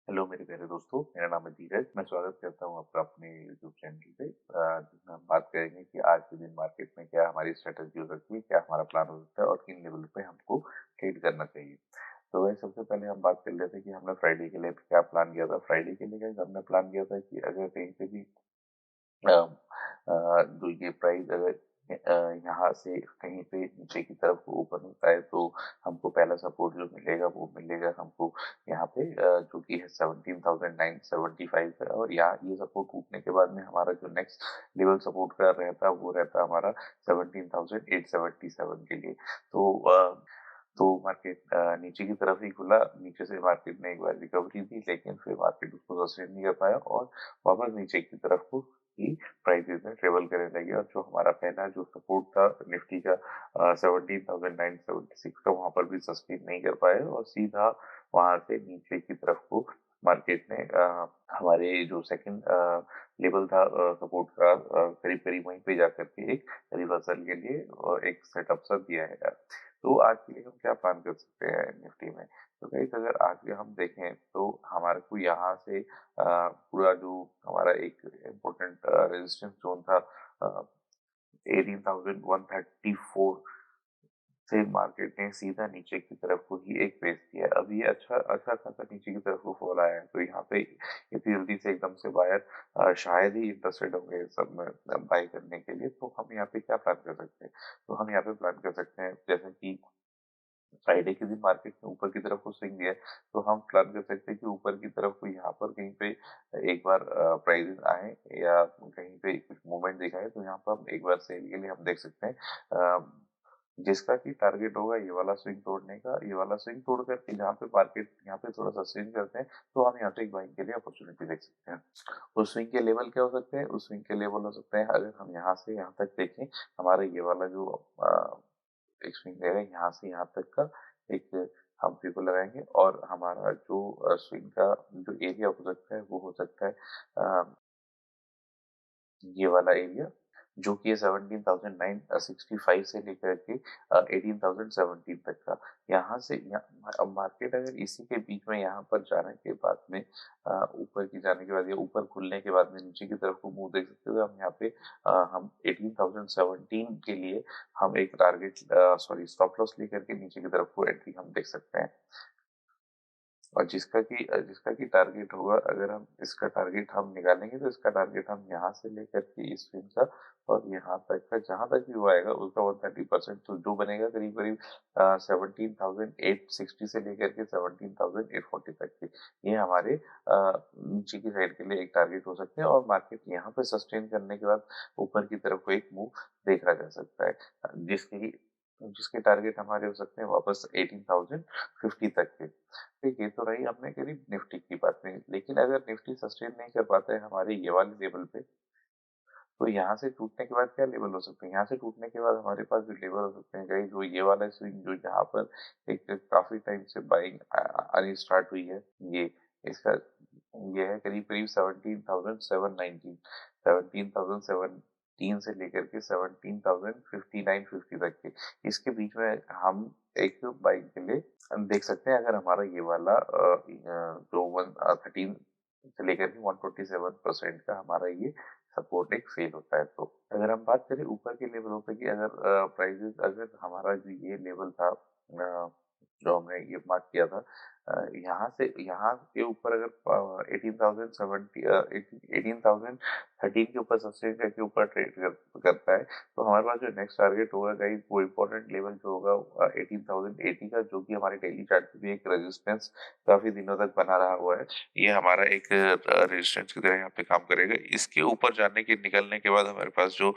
Hello मेरे प्यारे दोस्तों, मेरा नाम है धीरज। मैं स्वागत करता हूँ आपका अपने यूट्यूब चैनल पे। जिसमें हम बात करेंगे कि आज के दिन मार्केट में क्या हमारी स्ट्रेटजी हो सकती है, क्या हमारा प्लान हो सकता है और किन लेवल पे हमको ट्रेड करना चाहिए। तो वही सबसे पहले हम बात कर लेते हैं कि हमने फ्राइडे के लिए क्या प्लान किया था। फ्राइडे के लिए guys, हमने प्लान किया था कि अगर कहीं पे भी जो ये प्राइस अगर यहाँ से कहीं पे नीचे की तरफ ऊपर होता है तो हमको पहला सपोर्ट जो मिलेगा वो मिलेगा हमको यहाँ पे जो कि है 17,975 है। और यहाँ ये सपोर्ट टूटने के बाद में हमारा जो नेक्स्ट लेवल सपोर्ट का रहता है वो रहता है हमारा 17,877 के लिए। तो मार्केट नीचे की तरफ ही खुला। नीचे से मार्केट ने एक बार रिकवरी दी, लेकिन फिर मार्केट उसको सस्टेन नहीं कर पाया और वापस नीचे की तरफ को ही प्राइसेस में ट्रेवल करने लगे। और जो हमारा पहला जो सपोर्ट था निफ्टी का 17,976 का, वहां पर भी सस्टेन नहीं कर पाए और सीधा वहां से नीचे की तरफ को मार्केट ने हमारे जो सेकंड लेवल था सपोर्ट का करीब करीब वहीं पे जाकर के एक रिवर्सल के लिए और एक सेटअप सा दिया है। तो आज के लिए हम क्या प्लान कर सकते हैं निफ्टी में। तो गाइस अगर आज के हम देखें तो हमारे को यहाँ से पूरा जो हमारा एक इम्पोर्टेंट रेजिस्टेंस जोन था 18,134 से मार्केट ने सीधा नीचे की तरफ को ही एक पेस किया। अब ये अच्छा अच्छा खासा नीचे की तरफ को फॉल आया है, तो यहाँ पे इतनी जल्दी से एकदम से बायर शायद ही इंटरेस्टेड होंगे सब में बाय करने के लिए। तो हम यहाँ पे क्या प्लान कर सकते हैं। तो हम यहाँ पे प्लान कर सकते हैं जैसे कि फ्राइडे के दिन मार्केट ने ऊपर की तरफ को स्विंग दिया है, तो हम प्लान कर सकते हैं कि ऊपर की तरफ को यहाँ पर कहीं पे एक बार प्राइजेस आए या कहीं पे कुछ मूवमेंट दिखाए, तो यहाँ पर हम एक बार सेल के लिए हम देख सकते हैं जिसका कि टारगेट होगा ये वाला स्विंग तोड़ने का। ये वाला स्विंग तोड़ करके जहाँ पे मार्केट यहाँ पे थोड़ा सा स्विंग करते हैं, तो हम यहाँ से एक बाइंग के लिए अपॉर्चुनिटी देख सकते हैं। उस स्विंग के लेवल क्या हो सकते हैं। उस स्विंग के लेवल हो सकते हैं, अगर हम यहाँ से यहाँ तक देखें, हमारा ये वाला जो एक स्विंग रहेगा यहाँ से यहाँ तक का एक हम फिगर लगाएंगे। और हमारा जो स्विंग का जो एरिया हो सकता है वो हो सकता है अ, ये वाला एरिया जो कि है 17,965 से लेकर के 18,017 तक का। यहाँ से अब मार्केट अगर इसी के बीच में यहाँ पर जाने के बाद में ऊपर की जाने के बाद या ऊपर खुलने के बाद में नीचे की तरफ को मुंह देख सकते हो। हम यहाँ पे हम 18,017 के लिए हम एक टारगेट सॉरी स्टॉप लॉस लेकर के नीचे की तरफ को एंट्री हम देख सकते हैं। और जिसका कि टारगेट होगा, अगर हम इसका टारगेट हम निकालेंगे तो इसका टारगेट हम यहाँ से लेकर के इस स्विंग का और यहाँ तक का जहाँ तक भी वो आएगा उसका 130%, तो जो बनेगा करीब करीब 17,860 से लेकर के 17,840 तक के। ये हमारे नीचे की साइड के लिए एक टारगेट हो सकते हैं और मार्केट यहाँ पे सस्टेन करने के बाद ऊपर की तरफ को एक मूव देखा जा सकता है जिसके जिसके टारगेट हमारे हो सकते हैं वापस 18,050 तक के। ठीक है, तो रही हमने करीब निफ्टी की बात में, लेकिन अगर निफ्टी सस्टेन नहीं कर पाता है हमारे ये वाले लेवल पे, तो यहाँ से टूटने के बाद क्या लेवल हो सकते हैं। यहाँ से टूटने के बाद हमारे पास जो लेवल हो सकते हैं गाइस, जो ये वाला स्विंग जो यहाँ पर एक काफी टाइम से बाइंग आनी स्टार्ट हुई है, ये इसका ये है करीब करीब 17,719 17,017 से लेकर के 17,059 तक के। इसके बीच में हम एक बाइंग के लिए हम देख सकते हैं, अगर हमारा ये वाला जो 113 से लेकर के 127% का हमारा ये सपोर्ट एक फेल होता है। तो अगर हम बात करें ऊपर के लेवलों पे कि अगर प्राइजेस अगर हमारा जो ये लेवल था जो हमने ये मार्क किया था यहाँ से यहाँ के ऊपर अगर 18,013 के ऊपर सस्टेन करके ऊपर ट्रेड करता है, तो हमारे पास जो नेक्स्ट टारगेट होगा गाइस वो इम्पोर्टेंट लेवल जो होगा 18,080 का, जो कि हमारे डेली चार्ट पे भी एक रेजिस्टेंस काफी दिनों तक बना रहा हुआ है। ये हमारा एक रेजिस्टेंस की तरह यहाँ पे काम करेगा। इसके ऊपर जाने के निकलने के बाद हमारे पास जो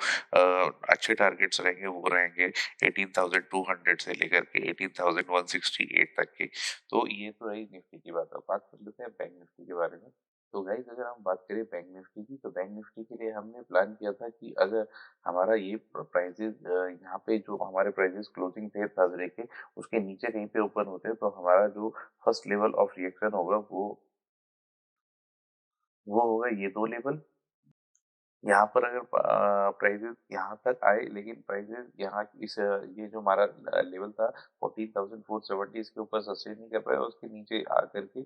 अच्छे टारगेट्स रहेंगे वो रहेंगे 18,200 से लेकर के 18,168 तक के। तो ये तो रही निफ्टी की बात। अब बात कर लेते हैं बैंक निफ्टी के बारे में। तो गाइस अगर हम बात करें बैंक निफ्टी की, तो बैंक निफ्टी के लिए हमने प्लान किया था कि अगर हमारा ये प्राइजेस यहाँ पे जो हमारे प्राइजेस क्लोजिंग थे थर्सडे के, उसके नीचे कहीं पे ओपन होते हैं, तो हमारा जो फर्स्ट लेवल ऑफ रिएक्शन होगा वो होगा ये दो लेवल। यहाँ पर अगर प्राइजेज़ यहाँ तक आए, लेकिन प्राइजेज़ यहाँ ये जो हमारा लेवल था 14,470, इसके ऊपर सस्टेन नहीं कर पाया, उसके नीचे आकर के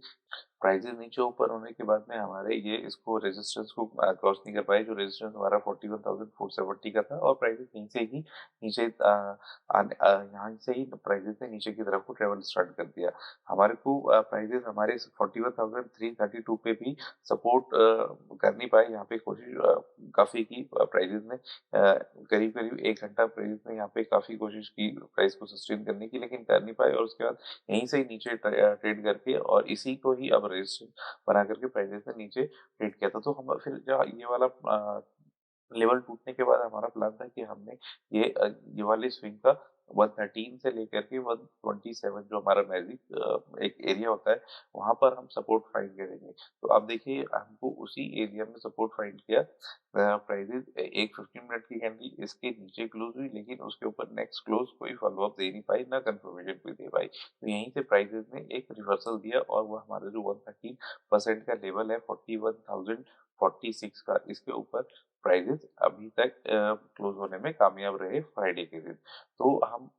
प्राइजेज़ नीचे ऊपर होने के बाद में हमारे ये इसको रेजिस्टेंस को क्रॉस नहीं कर पाए, जो रेजिस्टेंस हमारा 41,470 का था, और प्राइजेज़ यहीं से ही नीचे यहाँ से ही प्राइजेज़ ने नीचे की तरफ को ट्रेवल स्टार्ट कर दिया। हमारे को प्राइजेज़ हमारे 41,332 पे भी सपोर्ट कर नहीं पाए। यहाँ पे कोशिश काफ़ी की प्राइजेज़ ने, करीब-करीब 1 घंटा प्राइजेज़ ने यहाँ पे काफ़ी कोशिश की प्राइस को सस्टेन करने की, लेकिन कर नहीं पाए, और उसके बाद यहीं से ही नीचे ट्रेड करके और इसी को ही अब रेजिस्टेंस बना करके प्राइजेज़ ने नीचे ट्रेड किया था। तो हम फिर जहाँ ये वाला लेवल टूटने के बाद हमारा प्लान था कि हमने ये वाली स्विंग का 113 से लेकर के 127 जो हमारा मैजिक एक एरिया होता है, वहाँ पर हम सपोर्ट फाइंड करेंगे। तो अब देखिए हमको उसी एरिया में सपोर्ट फाइंड किया। प्राइसेज़ एक 15 मिनट की कैंडल इसके नीचे क्लोज़ हुई, लेकिन उसके ऊपर नेक्स्ट क्लोज़ कोई फ़ॉलो अप दे नहीं पाई, ना कंफर्मेशन कोई दे पाई। तो यहीं से प्राइसेज़ ने एक रिवर्सल दिया, और वो हमारा जो 113% का लेवल है 41,046 का, इसके ऊपर प्राइजेस अभी तक क्लोज होने में कामयाब रहे फ्राइडे के दिन। तो हम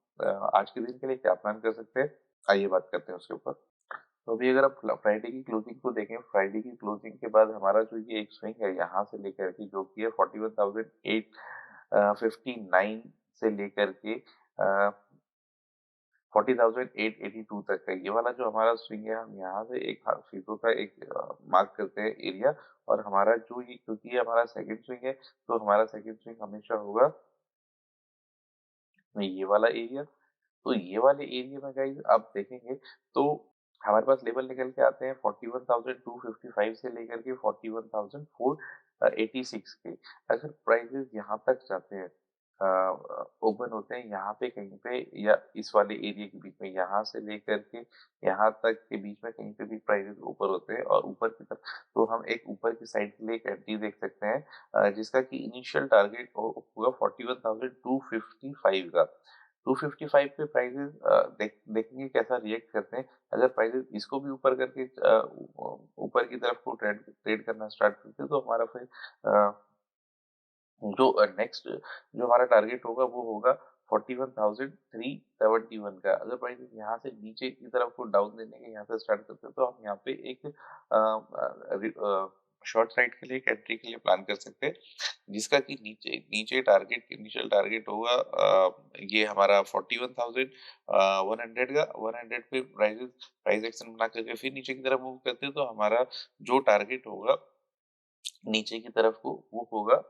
आज के दिन के लिए क्या प्लान कर सकते हैं? आइए बात करते हैं उसके ऊपर। तो अभी अगर आप फ्राइडे की क्लोजिंग को देखें, फ्राइडे की क्लोजिंग के बाद हमारा जो ये एक स्विंग है यहाँ से लेकर के, जो कि है 41,859 से लेकर के 40,882 तक का, ये वाला जो हमारा स्विंग है, हम यहाँ से एक फीसो का एक मार्क करते हैं एरिया, और हमारा जो ये, क्योंकि ये हमारा सेकंड स्विंग है, तो हमारा सेकंड स्विंग हमेशा होगा ये वाला एरिया। तो ये वाले एरिया में गाइस आप देखेंगे तो हमारे पास लेवल निकल के आते हैं 41,255 से लेकर के 41,486 के। अगर प्राइसेस यहाँ तक जाते हैं, ओपन होते हैं यहाँ पे कहीं पे, या इस वाले एरिया के बीच में, यहाँ से लेकर के यहाँ तक के बीच में कहीं पे भी प्राइसेस ऊपर होते हैं, और ऊपर की तरफ, तो हम एक ऊपर की साइड के लिए एक एंट्री देख सकते हैं, जिसका कि इनिशियल टारगेट होगा 41,255 का। 255 पे प्राइसेस देखेंगे कैसा रिएक्ट करते हैं। अगर प्राइसेस इसको भी ऊपर करके ऊपर की तरफ को ट्रेड ट्रेड करना स्टार्ट करते हैं, तो हमारा फिर जो नेक्स्ट जो हमारा टारगेट होगा वो होगा 41,371 का। अगर प्राइसेस यहाँ से नीचे की तरफ को डाउन देने के यहाँ से स्टार्ट करते हैं, तो हम यहाँ पे एक शॉर्ट साइड के लिए, एक एंट्री के लिए प्लान कर सकते हैं, जिसका कि नीचे नीचे टारगेट इनिशियल टारगेट होगा ये हमारा 41,100 का। 100 पे प्राइस एक्शन बना करके फिर नीचे की तरफ मूव करते हैं, तो हमारा जो टारगेट होगा नीचे की तरफ को वो होगा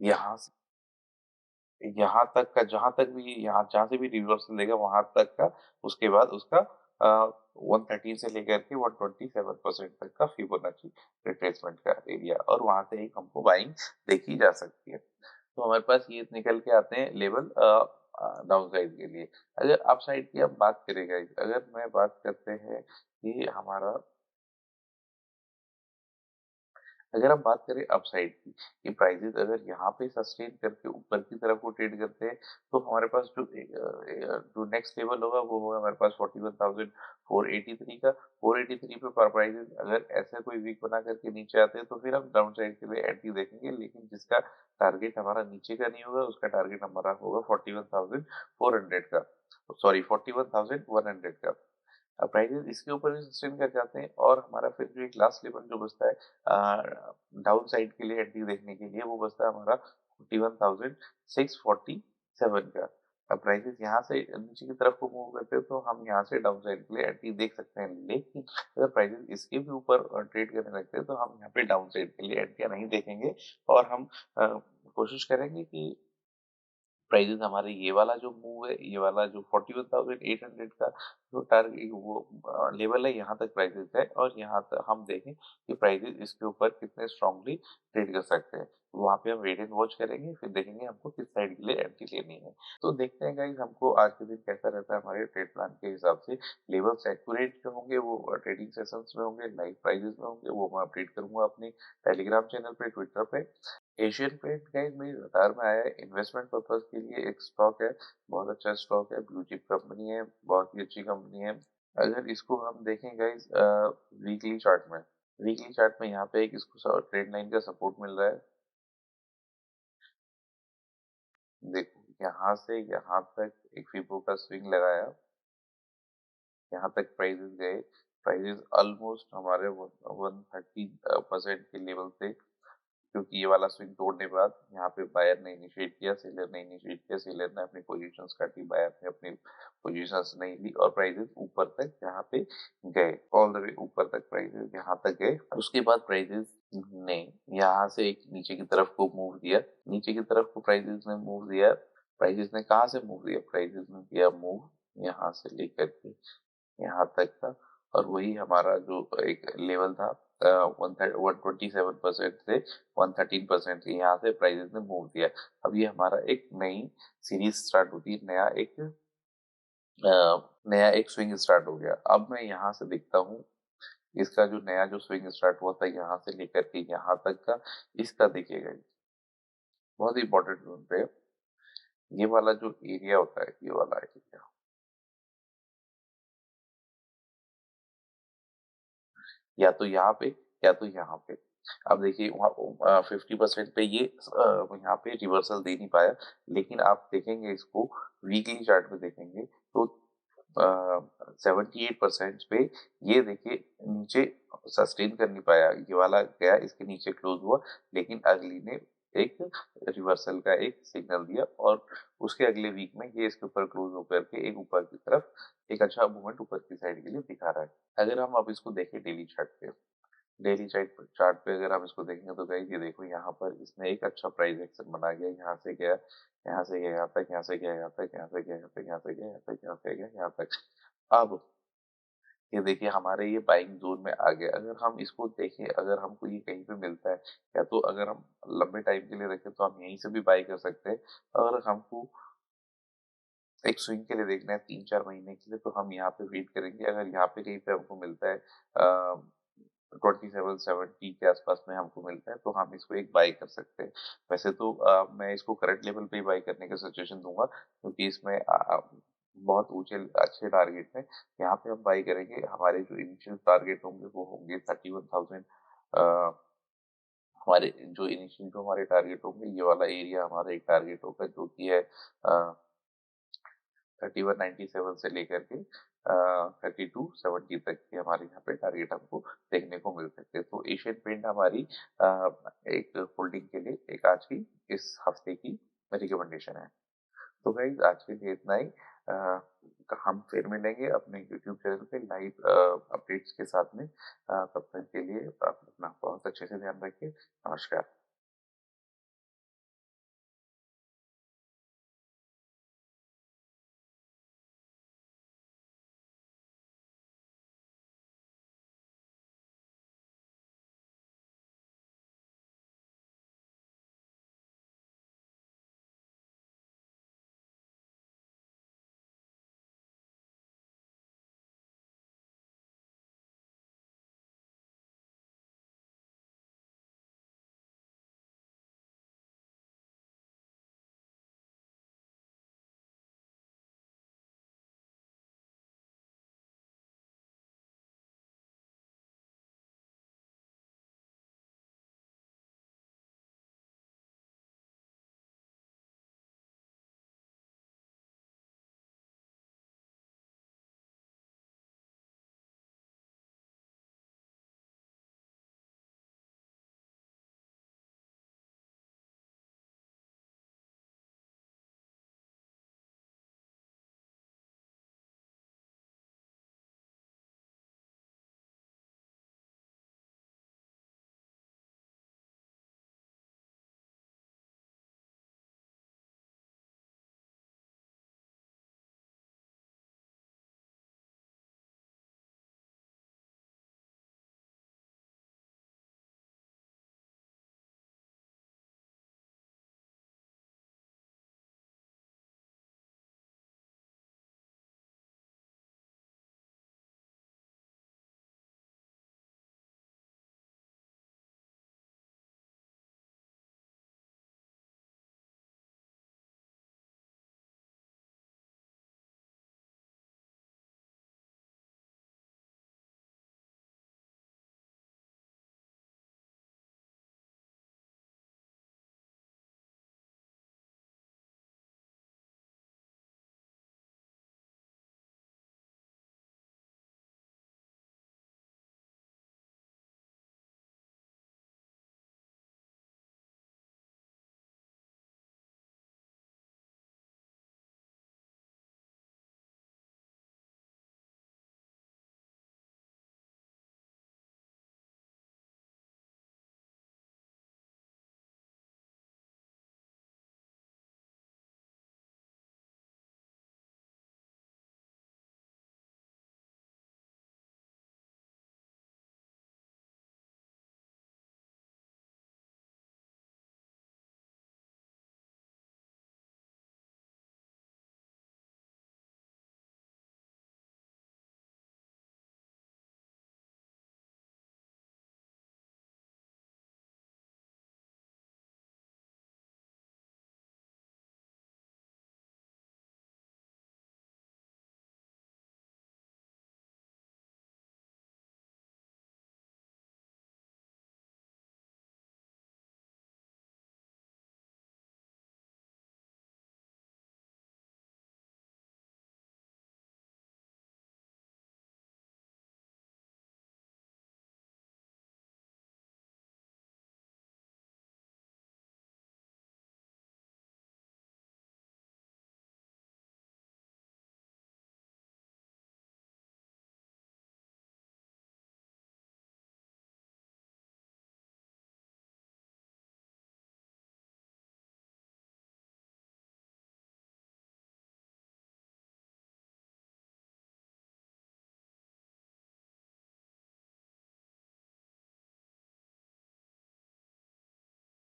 यहाँ से यहाँ तक का, जहाँ तक भी यहाँ जहाँ से भी रिवर्सल देगा वहाँ तक का, उसके बाद उसका 113 से लेकर के 127% तक का फिबोनाची रिट्रेसमेंट का एरिया, और वहाँ से ही हमको बाइंग देखी जा सकती है। तो हमारे पास ये निकल के आते हैं लेवल डाउन साइड के लिए। अगर अप साइड की हम बात करें गाइस, अगर मैं बात करते हैं कि हमारा, अगर हम बात करें अपसाइड की, कि प्राइसेस अगर यहाँ पे सस्टेन करके ऊपर की तरफ को ट्रेड करते हैं, तो हमारे पास जो नेक्स्ट लेवल होगा वो होगा हमारे पास 41,483 का। 483 पे पर प्राइसेस अगर ऐसा कोई वीक बना करके नीचे आते हैं, तो फिर हम डाउन साइड के लिए एंट्री देखेंगे, लेकिन जिसका टारगेट हमारा नीचे का नहीं होगा, उसका टारगेट हमारा होगा 41,400 का, सॉरी 41,100 का। प्राइसेस इसके ऊपर भी सस्टेन कर जाते हैं, और हमारा फिर जो एक लास्ट लेवल जो बचता है डाउन साइड के लिए एंट्री देखने के लिए, वो बचता है हमारा 41,647 का। अब प्राइसेस यहाँ से नीचे की तरफ को मूव करते हैं, तो हम यहाँ से डाउन साइड के लिए एंट्री देख सकते हैं, लेकिन अगर प्राइसेस इसके भी ऊपर ट्रेड करने लगते हैं, तो हम यहाँ पे डाउन साइड के लिए एंट्रियाँ नहीं देखेंगे, और हम अ, कोशिश करेंगे कि प्राइसेस हमारे ये वाला जो मूव है, ये वाला जो 41,800 का जो टारगेट वो लेवल है, यहाँ तक प्राइसेस है, और यहाँ तक हम देखें कि प्राइसेस इसके ऊपर कितने स्ट्रांगली ट्रेड कर सकते हैं। वहाँ पे हम वेट एंड वॉच करेंगे, फिर देखेंगे हमको किस साइड के लिए एंट्री लेनी है। तो देखते हैं गाइस हमको आज के दिन कैसा रहता है हमारे ट्रेड प्लान के हिसाब से। लेवल्स एक्यूरेट जो होंगे वो ट्रेडिंग सेशंस में होंगे, लाइव प्राइसेस में होंगे, वो मैं अपडेट करूंगा अपने टेलीग्राम चैनल पे, ट्विटर पे। एशियन पेंट गाइस मेरी रडार में आया है, इन्वेस्टमेंट पर्पस के लिए एक स्टॉक है, बहुत अच्छा स्टॉक है, ब्लू चिप कंपनी है, बहुत ही अच्छी कंपनी है। अगर इसको हम देखें गाइस वीकली चार्ट में, वीकली चार्ट में यहाँ पे एक इसको ट्रेंड लाइन का सपोर्ट मिल रहा है। देखो यहाँ से यहाँ तक एक फिबो का स्विंग लगाया, यहाँ तक प्राइसेस गए, प्राइसेस ऑलमोस्ट हमारे 130% के लेवल से, क्योंकि ये वाला स्विंग तोड़ने के बाद यहाँ पे बायर ने इनिशिएट किया, सेलर ने इनिशिएट किया, सेलर ने अपनी पोजीशंस काटी, बायर ने अपनी पोजीशंस नहीं ली और प्राइसेस ऊपर तक यहाँ पे गए, ऑल द वे ऊपर तक प्राइसेस यहाँ तक गए। उसके बाद प्राइसेस ने यहाँ से एक नीचे की तरफ को मूव दिया, नीचे की तरफ को प्राइसेस ने मूव दिया। प्राइसेस ने कहाँ से मूव दिया? प्राइसेस ने दिया मूव यहाँ से लेकर के यहाँ तक था, और वही हमारा जो एक लेवल था 127% से 113% यहाँ से प्राइसेस ने मूव दिया। अब ये हमारा एक नई सीरीज स्टार्ट होती है, नया एक स्विंग स्टार्ट हो गया। अब मैं यहाँ से देखता हूँ इसका जो नया जो स्विंग स्टार्ट हुआ था यहाँ से लेकर के यहाँ तक का, इसका देखिएगा बहुत ही इंपॉर्टेंट जोन पे ये वाला जो एरिया होता है, ये वाला एरिया या तो यहाँ पे या तो यहाँ पे। अब देखिए वहाँ 50% पे ये यहाँ पे रिवर्सल दे नहीं पाया, लेकिन आप देखेंगे इसको वीकली चार्ट में देखेंगे तो 78% पे ये देखिए नीचे सस्टेन कर नहीं पाया, ये वाला गया इसके नीचे क्लोज हुआ, लेकिन अगली ने एक रिवर्सल का एक सिग्नल दिया और उसके अगले वीक में ये इसके ऊपर क्लोज होकर के एक ऊपर की तरफ एक अच्छा मूवमेंट ऊपर की साइड के लिए दिखा रहा है। अगर हम अब इसको देखें डेली चार्ट पे, डेली चार्ट चार्ट पे अगर हम इसको देखेंगे तो गाइस ये देखो यहाँ पर इसने एक अच्छा प्राइस एक्शन बना गया, यहाँ से गया, यहाँ से गया यहाँ तक, यहाँ से गया यहाँ तक, यहाँ से गया यहाँ तक, यहाँ से गया यहाँ तक, यहाँ से गया यहाँ तक। अब ये देखिए हमारे ये बाइंग जोन में आ गया। अगर हम इसको देखें, अगर हमको ये कहीं पे मिलता है, या तो अगर हम लंबे टाइम के लिए रखें तो हम यहीं से भी बाई कर सकते हैं। अगर हमको एक स्विंग के लिए देखना है 3-4 महीने के लिए, तो हम यहाँ पे वेट करेंगे। अगर यहाँ पे कहीं पे हमको मिलता है 2770 के आसपास में हमको मिलता है, तो हम इसको एक बाई कर सकते हैं। वैसे तो मैं इसको करंट लेवल पे ही बाई करने का सजेशन दूंगा, क्योंकि इसमें बहुत ऊंचे अच्छे टारगेट हैं। यहाँ पे हम बाई करेंगे, हमारे जो इनिशियल टारगेट होंगे वो होंगे 31,000। हमारे जो इनिशियल जो हमारे टारगेट होंगे, ये वाला एरिया हमारा एक टारगेट होगा जो कि है 3197 से लेकर के 3270 तक के हमारे यहाँ पे टारगेट हमको देखने को मिल सकते हैं। तो एशियन पेंट हमारी एक होल्डिंग के लिए एक आज की इस हफ्ते की रिकमेंडेशन है। तो गाइज आज के लिए इतना ही। हम फिर मिलेंगे अपने यूट्यूब चैनल पे लाइव अपडेट्स के साथ में। तब तक के लिए आप अपना बहुत अच्छे से ध्यान रखिए। नमस्कार।